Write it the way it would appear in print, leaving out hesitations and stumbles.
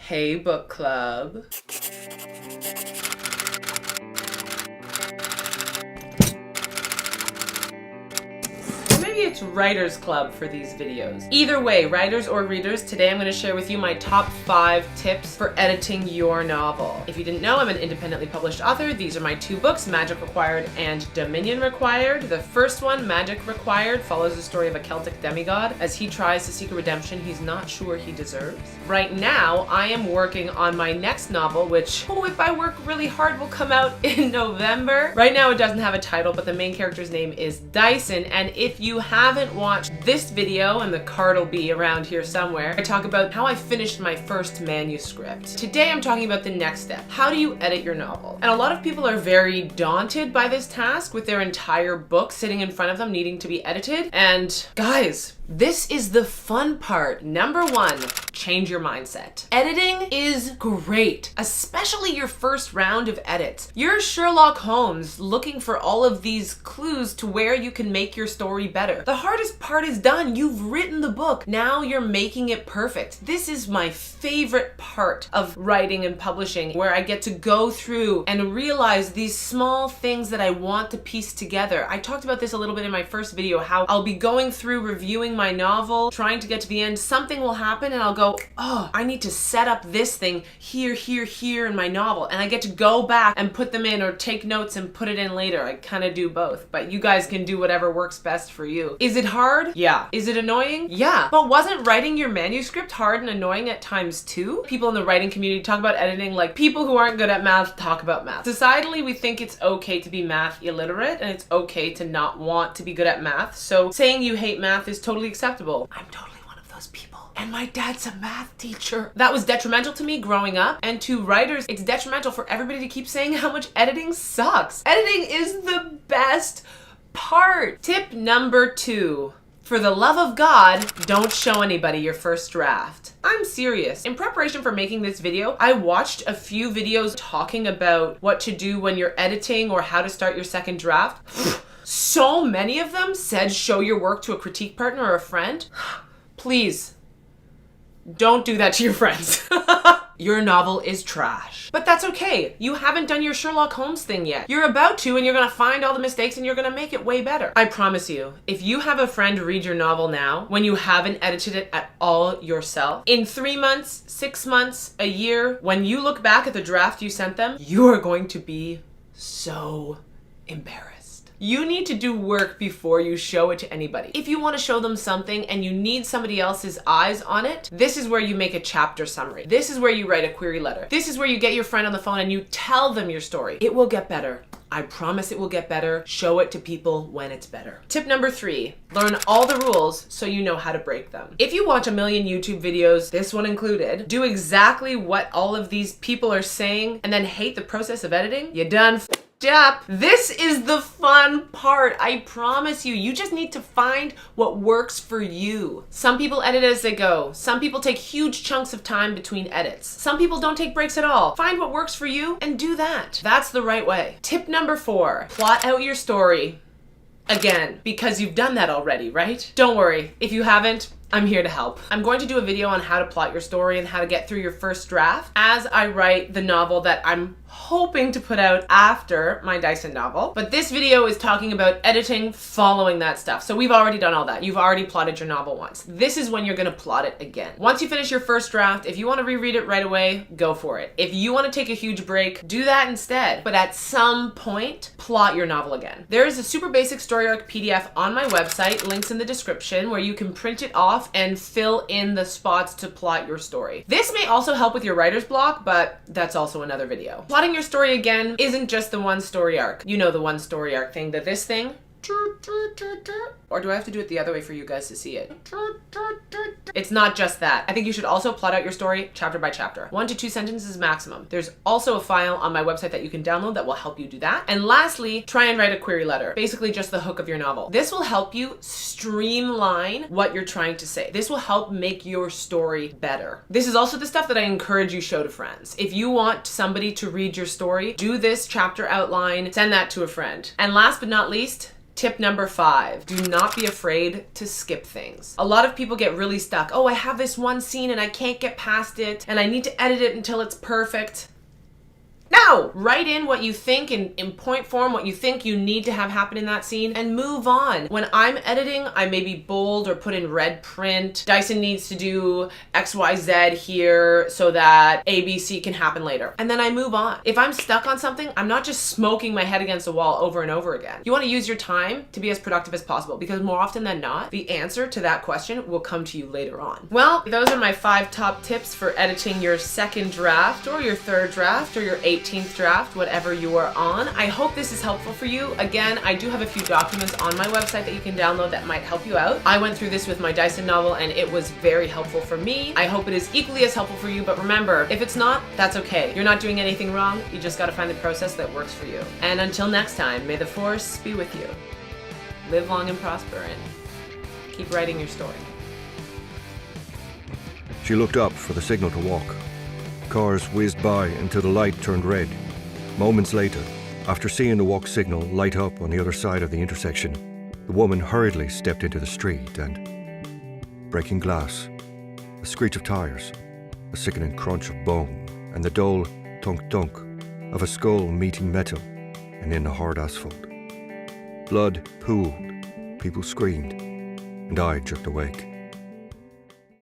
Hey, book club. Maybe it's writers club for these videos. Either way, writers or readers, today I'm going to share with you my top 5 tips for editing your novel. If you didn't know, I'm an independently published author. These are my 2 books, Magic Required and Dominion Required. The first one, Magic Required, follows the story of a Celtic demigod as he tries to seek a redemption he's not sure he deserves. Right now, I am working on my next novel, which, if I work really hard, will come out in November. Right now, it doesn't have a title, but the main character's name is Dyson, and if you haven't watched this video, and the card will be around here somewhere, I talk about how I finished my first manuscript. Today I'm talking about the next step. How do you edit your novel? And a lot of people are very daunted by this task with their entire book sitting in front of them needing to be edited. And guys, this is the fun part. Number 1, change your mindset. Editing is great, especially your first round of edits. You're Sherlock Holmes looking for all of these clues to where you can make your story better. The hardest part is done. You've written the book. Now you're making it perfect. This is my favorite part of writing and publishing, where I get to go through and realize these small things that I want to piece together. I talked about this a little bit in my first video, how I'll be going through reviewing my novel, trying to get to the end, something will happen and I'll go, oh, I need to set up this thing here, here, here in my novel. And I get to go back and put them in or take notes and put it in later. I kind of do both, but you guys can do whatever works best for you. Is it hard? Yeah. Is it annoying? Yeah. But wasn't writing your manuscript hard and annoying at times too? People in the writing community talk about editing like people who aren't good at math talk about math. Societally, we think it's okay to be math illiterate and it's okay to not want to be good at math. So saying you hate math is totally acceptable. I'm totally one of those people. And my dad's a math teacher. That was detrimental to me growing up, and to writers, it's detrimental for everybody to keep saying how much editing sucks. Editing is the best part. Tip number 2. For the love of God, don't show anybody your first draft. I'm serious. In preparation for making this video, I watched a few videos talking about what to do when you're editing or how to start your second draft. So many of them said show your work to a critique partner or a friend. Please, don't do that to your friends. Your novel is trash. But that's okay. You haven't done your Sherlock Holmes thing yet. You're about to, and you're gonna find all the mistakes and you're gonna make it way better. I promise you, if you have a friend read your novel now, when you haven't edited it at all yourself, in 3 months, 6 months, a year, when you look back at the draft you sent them, you are going to be so embarrassed. You need to do work before you show it to anybody. If you want to show them something and you need somebody else's eyes on it, this is where you make a chapter summary. This is where you write a query letter. This is where you get your friend on the phone and you tell them your story. It will get better. I promise it will get better. Show it to people when it's better. Tip number 3, learn all the rules so you know how to break them. If you watch a million YouTube videos, this one included, do exactly what all of these people are saying and then hate the process of editing, you done f***ed up. This is the fun part. I promise you. You just need to find what works for you. Some people edit as they go. Some people take huge chunks of time between edits. Some people don't take breaks at all. Find what works for you and do that. That's the right way. Tip number 4, plot out your story. Again, because you've done that already, right? Don't worry. If you haven't, I'm here to help. I'm going to do a video on how to plot your story and how to get through your first draft as I write the novel that I'm hoping to put out after my Dyson novel. But this video is talking about editing following that stuff. So we've already done all that. You've already plotted your novel once. This is when you're gonna plot it again. Once you finish your first draft, if you wanna reread it right away, go for it. If you wanna take a huge break, do that instead. But at some point, plot your novel again. There is a super basic story arc PDF on my website, links in the description, where you can print it off and fill in the spots to plot your story. This may also help with your writer's block, but that's also another video. Plotting your story again isn't just the one story arc. You know the one story arc thing, this thing. Or do I have to do it the other way for you guys to see it? It's not just that. I think you should also plot out your story chapter by chapter. 1 to 2 sentences maximum. There's also a file on my website that you can download that will help you do that. And lastly, try and write a query letter. Basically just the hook of your novel. This will help you streamline what you're trying to say. This will help make your story better. This is also the stuff that I encourage you show to friends. If you want somebody to read your story, do this chapter outline, send that to a friend. And last but not least, Tip number 5, do not be afraid to skip things. A lot of people get really stuck. Oh, I have this one scene and I can't get past it and I need to edit it until it's perfect. No! Write in what you think in point form, what you think you need to have happen in that scene, and move on. When I'm editing, I maybe bold or put in red print. Dyson needs to do XYZ here so that ABC can happen later. And then I move on. If I'm stuck on something, I'm not just smoking my head against a wall over and over again. You want to use your time to be as productive as possible, because more often than not, the answer to that question will come to you later on. Well, those are my 5 top tips for editing your second draft or your third draft or your 18th draft, whatever you are on. I hope this is helpful for you. Again, I do have a few documents on my website that you can download that might help you out. I went through this with my Dyson novel and it was very helpful for me. I hope it is equally as helpful for you, but remember, if it's not, that's okay. You're not doing anything wrong. You just got to find the process that works for you. And until next time, may the force be with you. Live long and prosper and keep writing your story. She looked up for the signal to walk. Cars whizzed by until the light turned red. Moments later, after seeing the walk signal light up on the other side of the intersection, the woman hurriedly stepped into the street and, breaking glass, a screech of tires, a sickening crunch of bone, and the dull thunk-thunk of a skull meeting metal and in the hard asphalt. Blood pooled, people screamed, and I jerked awake.